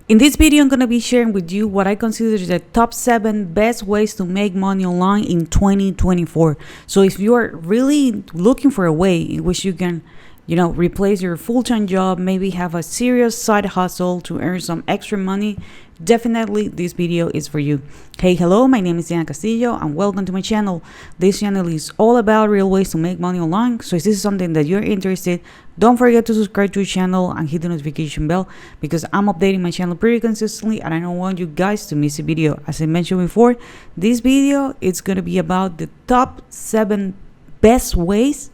In this video, I'm going to be sharing with you what I consider the top 7 best ways to make money online in 2024. So if you are really looking for a way in which you can, replace your full-time job, maybe have a serious side hustle to earn some extra money, definitely this video is for you. Hey, hello, my name is Diana Castillo and welcome to my channel. This channel is all about real ways to make money online. So if this is something that you're interested, don't forget to subscribe to the channel and hit the notification bell because I'm updating my channel pretty consistently and I don't want you guys to miss a video. As I mentioned before, this video is going to be about the top 7 best ways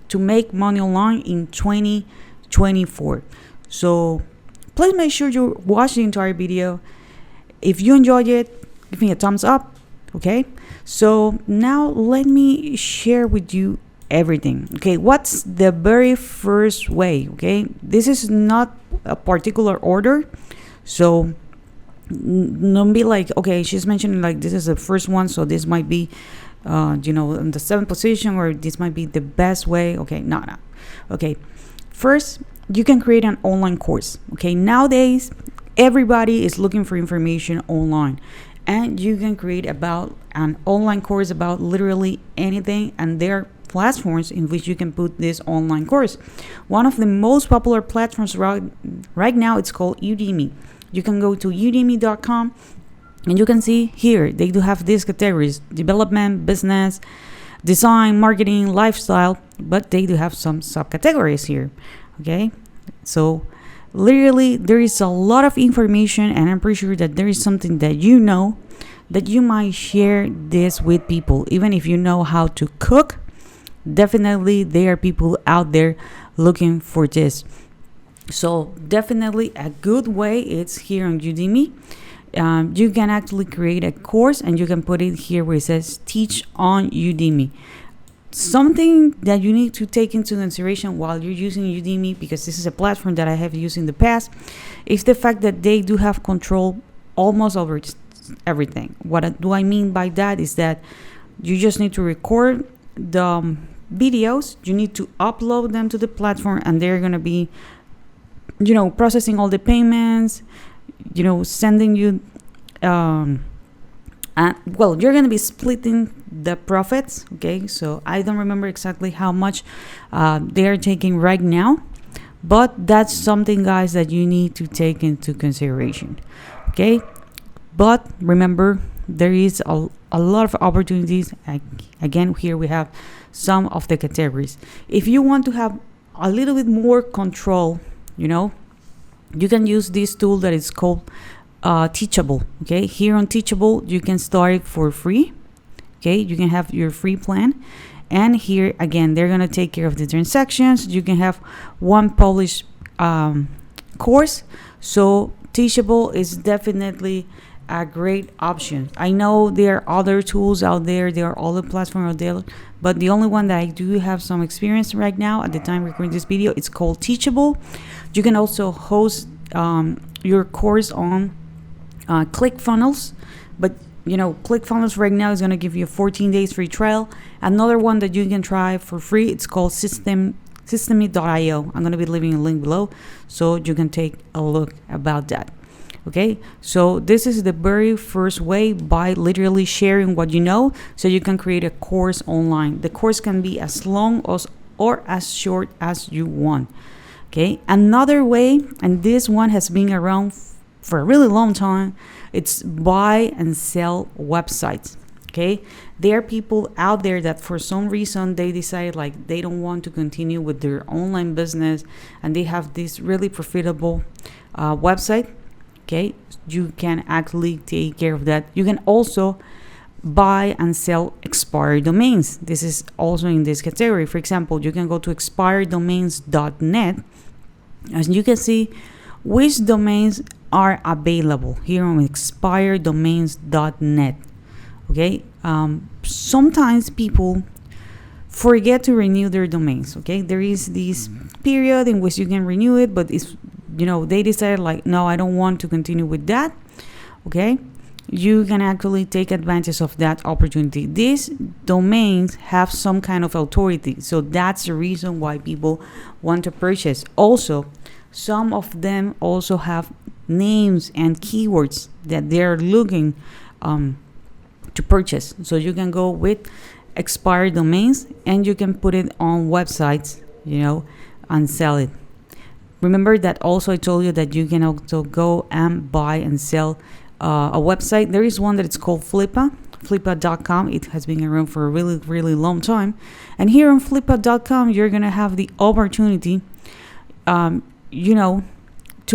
to make money online in 2024. So please make sure you watch the entire video. If you enjoyed it, give me a thumbs up. Okay, so now let me share with you everything. Okay, what's the very first way? Okay, this is not a particular order, so don't be like, okay, she's mentioning like this is the first one, so this might be in the 7th position, or this might be the best way. Okay, no. Okay, first, you can create an online course. Okay, nowadays everybody is looking for information online, and you can create about an online course about literally anything, and there are platforms in which you can put this online course. One of the most popular platforms right now, it's called Udemy. You can go to udemy.com and you can see here they do have these categories: development, business, design, marketing, lifestyle, but they do have some subcategories here. Okay, so literally there is a lot of information, and I'm pretty sure that there is something that that you might share this with people. Even if you know how to cook, definitely there are people out there looking for this. So definitely a good way is here on Udemy. You can actually create a course and you can put it here where it says teach on Udemy. Something that you need to take into consideration while you're using Udemy, because this is a platform that I have used in the past, is the fact that they do have control almost over everything. What do I mean by that is that you just need to record the videos, you need to upload them to the platform, and they're going to be processing all the payments, sending you you're going to be splitting the profits. Okay, so I don't remember exactly how much they are taking right now, but that's something, guys, that you need to take into consideration. Okay, but remember, there is a lot of opportunities. Again, here we have some of the categories. If you want to have a little bit more control, you can use this tool that is called Teachable. Okay, here on Teachable you can start it for free. Okay, you can have your free plan, and here again they're gonna take care of the transactions. You can have one published course. So Teachable is definitely a great option. I know there are other tools out there, there are other platforms out there, but the only one that I do have some experience right now at the time recording this video, it's called Teachable. You can also host your course on ClickFunnels, but ClickFunnels right now is going to give you a 14 days free trial. Another one that you can try for free, it's called Systemy.io. I'm going to be leaving a link below so you can take a look about that. Okay, so this is the very first way, by literally sharing what you know, so you can create a course online. The course can be as long as or as short as you want. Okay, another way, and this one has been around for a really long time, it's buy and sell websites. Okay, there are people out there that for some reason they decide like they don't want to continue with their online business, and they have this really profitable website. Okay, you can actually take care of that. You can also buy and sell expired domains. This is also in this category. For example, you can go to expireddomains.net, and you can see which domains are available here on expireddomains.net. Okay, sometimes people forget to renew their domains. Okay, there is this period in which you can renew it, but it's they decided like, no, I don't want to continue with that. Okay, you can actually take advantage of that opportunity. These domains have some kind of authority, so that's the reason why people want to purchase. Also, some of them also have names and keywords that they're looking to purchase. So you can go with expired domains and you can put it on websites, and sell it. Remember that also I told you that you can also go and buy and sell a website. There is one that it's called Flippa.com. It has been around for a really, really long time. And here on Flippa.com, you're going to have the opportunity, to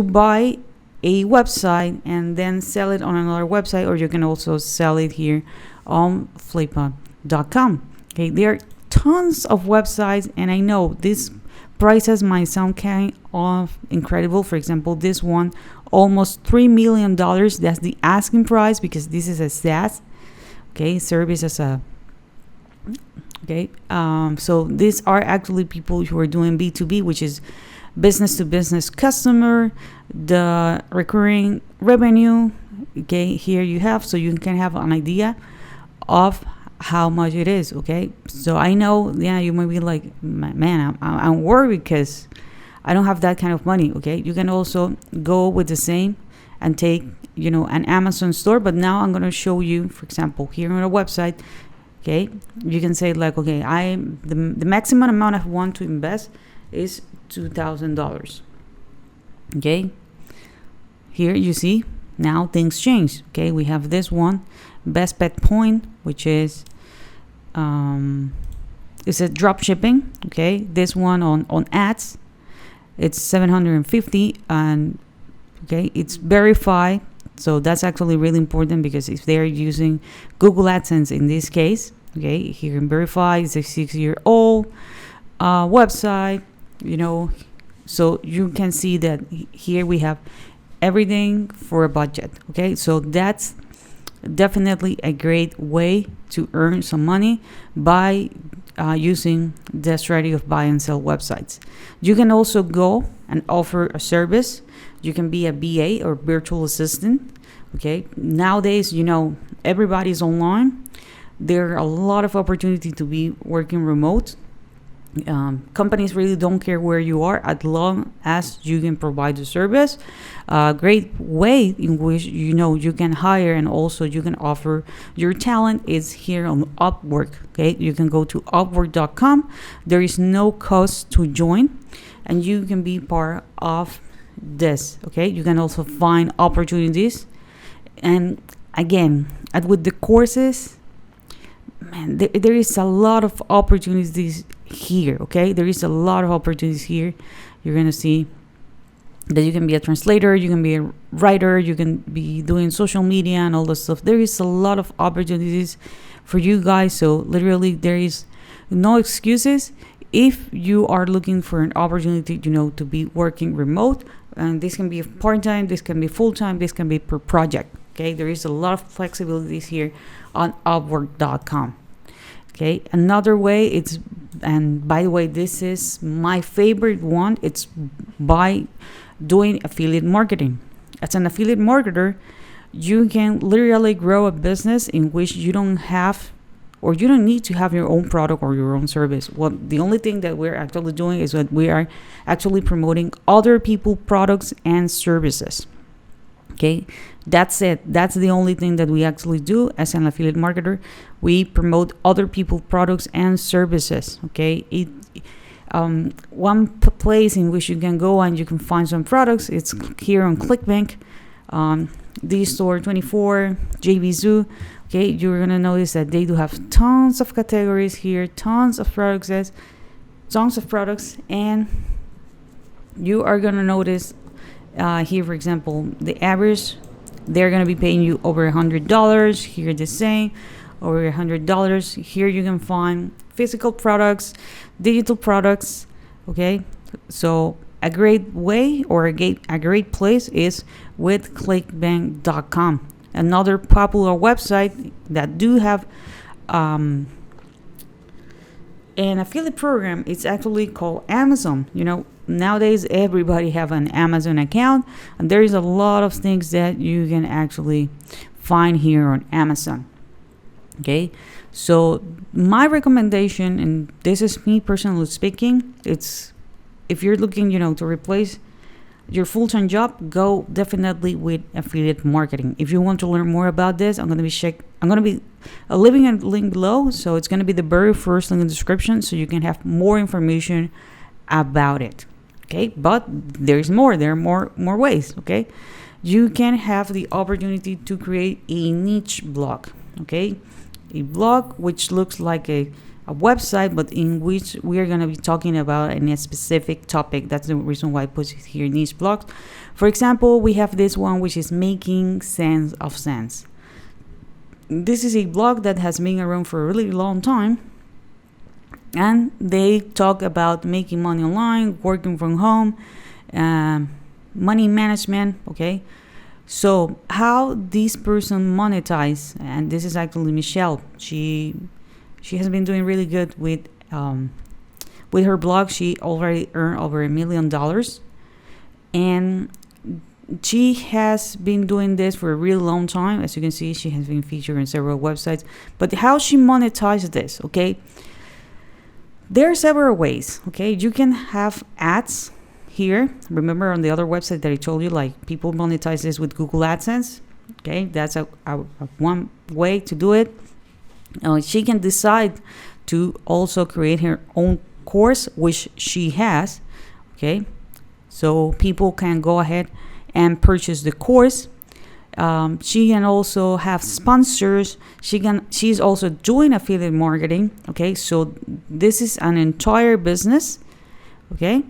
buy a website and then sell it on another website, or you can also sell it here on Flippa.com. Okay, there are tons of websites, and I know these prices might sound kind of incredible. For example, this one, almost $3 million. That's the asking price because this is a SaaS, service as a. So these are actually people who are doing B2B, which is business to business customer, the recurring revenue. Here you have, so you can have an idea of how much it is. So I know, you might be like, man, I'm worried because I don't have that kind of money. You can also go with the same and take an Amazon store, but now I'm going to show you, for example, here on our website. You can say like, the maximum amount I want to invest is $2,000. Here you see now things change. We have this one, best bet point, which is it's a drop shipping. This one on ads, it's 750, and it's verified. So that's actually really important because if they're using Google AdSense in this case, here in verify, it's a 6-year-old website, so you can see that here we have everything for a budget. So that's definitely a great way to earn some money by using the strategy of buy and sell websites. You can also go and offer a service. You can be a BA or virtual assistant. Nowadays, everybody's online. There are a lot of opportunity to be working remote. Companies really don't care where you are as long as you can provide the service. A great way in which you can hire and also you can offer your talent is here on Upwork. You can go to Upwork.com. There is no cost to join, and you can be part of this. You can also find opportunities, and again, with the courses, man, there is a lot of opportunities here. There is a lot of opportunities here. You're gonna see that you can be a translator, you can be a writer, you can be doing social media and all that stuff. There is a lot of opportunities for you guys. So literally there is no excuses if you are looking for an opportunity to be working remote. And this can be part-time, this can be full-time, this can be per project. There is a lot of flexibilities here on Upwork.com. Another way, and by the way, this is my favorite one, it's by doing affiliate marketing. As an affiliate marketer, you can literally grow a business in which you don't need to have your own product or your own service. The only thing that we're actually doing is that we are actually promoting other people's products and services. That's it. That's the only thing that we actually do as an affiliate marketer. We promote other people's products and services. One place in which you can go and you can find some products, it's here on ClickBank, D-Store24, JVZoo. You're gonna notice that they do have tons of categories here, tons of products, and you are gonna notice here, for example, the average, they're going to be paying you over $100. Here the same, over $100. Here you can find physical products, digital products. So a great way or a great place is with clickbank.com. Another popular website that do have an affiliate program, it's actually called Amazon. Nowadays everybody have an Amazon account, and there is a lot of things that you can actually find here on Amazon. So my recommendation, and this is me personally speaking, it's if you're looking to replace your full-time job, go definitely with affiliate marketing. If you want to learn more about this, I'm gonna be leaving a link below, so it's gonna be the very first link in the description, so you can have more information about it. Okay, but there are more ways. Okay, you can have the opportunity to create a niche blog. Okay, a blog which looks like a website, but in which we are going to be talking about a specific topic. That's the reason why I put it here, niche blogs. For example, we have this one, which is making sense of sense. This is a blog that has been around for a really long time, and they talk about making money online, working from home, money management. Okay, so how this person monetize, and this is actually Michelle. She has been doing really good with her blog. She already earned over $1 million, and she has been doing this for a really long time. As you can see, she has been featured on several websites. But how she monetizes this? Okay, there are several ways. Okay, you can have ads here. Remember on the other website that I told you, like people monetize this with Google AdSense. Okay, that's a one way to do it. She can decide to also create her own course, which she has. Okay, so people can go ahead and purchase the course. She can also have sponsors. She's also doing affiliate marketing. Okay, so this is an entire business, okay,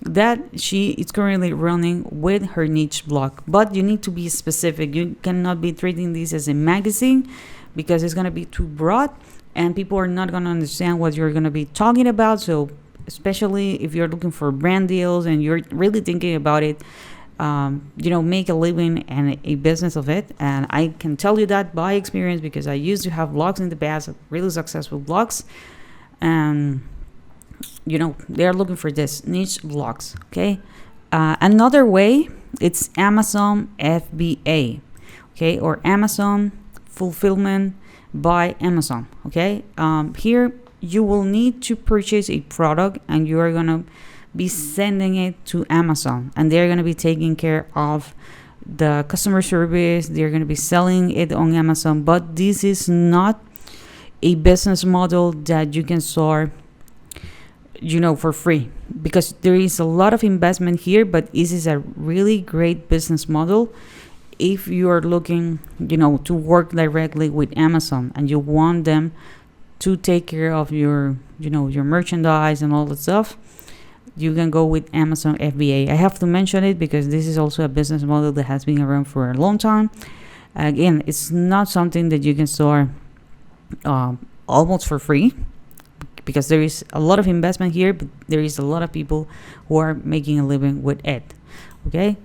that she is currently running with her niche blog. But you need to be specific. You cannot be treating this as a magazine, because it's going to be too broad and people are not going to understand what you're going to be talking about. So especially if you're looking for brand deals and you're really thinking about it, make a living and a business of it. And I can tell you that by experience, because I used to have blogs in the past, really successful blogs. And, they're looking for this niche blogs. Okay. Another way, it's Amazon FBA, okay, or Amazon Fulfillment by Amazon. Okay. Here you will need to purchase a product and you are going to be sending it to Amazon, and they're going to be taking care of the customer service. They're going to be selling it on Amazon, but this is not a business model that you can start, for free, because there is a lot of investment here. But this is a really great business model if you are looking, to work directly with Amazon and you want them to take care of your, your merchandise and all that stuff. You can go with Amazon FBA. I have to mention it because this is also a business model that has been around for a long time. Again, it's not something that you can start almost for free, because there is a lot of investment here, but there is a lot of people who are making a living with it. Okay.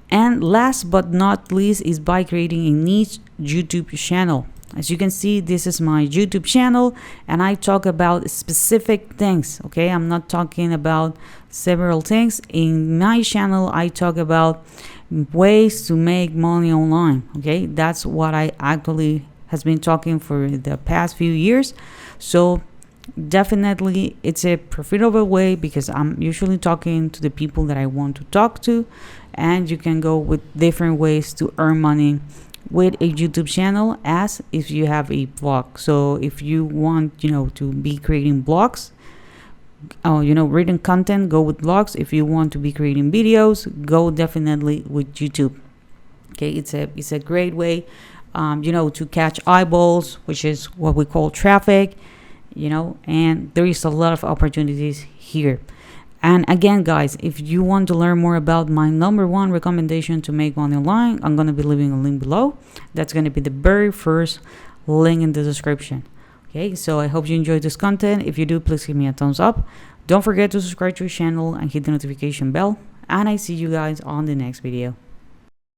And last but not least is by creating a niche YouTube channel. As you can see, this is my YouTube channel and I talk about specific things. Okay, I'm not talking about several things. In my channel, I talk about ways to make money online. Okay, that's what I actually has been talking for the past few years. So definitely it's a profitable way, because I'm usually talking to the people that I want to talk to, and you can go with different ways to earn money with a YouTube channel as if you have a blog. So if you want, to be creating blogs, written content, go with blogs. If you want to be creating videos, go definitely with YouTube. Okay, it's a great way, to catch eyeballs, which is what we call traffic, and there is a lot of opportunities here. And again, guys, if you want to learn more about my number one recommendation to make money online, I'm going to be leaving a link below. That's going to be the very first link in the description. Okay, so I hope you enjoyed this content. If you do, please give me a thumbs up. Don't forget to subscribe to the channel and hit the notification bell. And I see you guys on the next video.